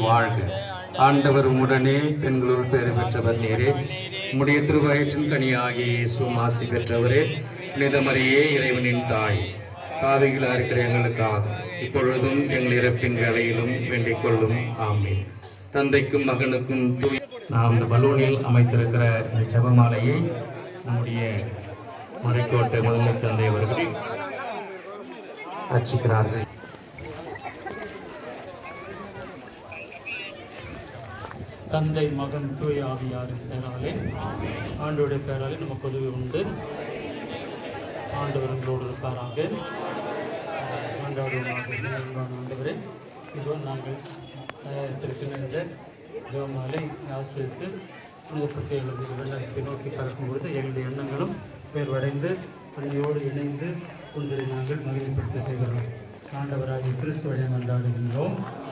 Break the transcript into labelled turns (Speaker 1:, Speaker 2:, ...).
Speaker 1: வாழ்க. ஆண்டவர் உடனே பெண்களுள் பேறு பெற்றவர் நீரே. உம்முடைய திருவயிற்றின் கனியாகிய இயேசுவும் ஆசி பெற்றவரே. புனித மரியே, இறைவனின் தாய், பாவிகளாக இருக்கிற எங்களுக்காக இப்பொழுதும் எங்கள் இறப்பின் வேளையிலும் வேண்டிக் கொள்ளும். ஆமென். தந்தைக்கும் மகனுக்கும் நாம் இந்த பலூனில் அமைத்திருக்கிற இந்த ஜெபமாலையை நம்முடைய மறைக்கோட்டை முதன்மை தந்தை அவர்கள் அர்ச்சிக்கிறார்கள்.
Speaker 2: தந்தை, மகன், தூய ஆவியாரின் பெயராலே, ஆண்டோடைய பெயராலே நமக்கு உதவி உண்டு. ஆண்டவர் உங்களோடு இருப்பாராக. ஆண்டவரே, இதோ நாங்கள் தயாரித்திருக்கின்ற இந்த ஜெபமாலை ஆசிரியத்து புனிதப்படுத்தி எங்களுடைய வெள்ளத்தை நோக்கி பறக்கும் பொழுது எங்களுடைய எண்ணங்களும் பேர்வடைந்து பணியோடு இணைந்து உங்களை நாங்கள் மகிழ்ச்சிப்படுத்த செய்கிறோம். ஆண்டவராகிய கிறிஸ்துவை கொண்டாடுகின்றோம்.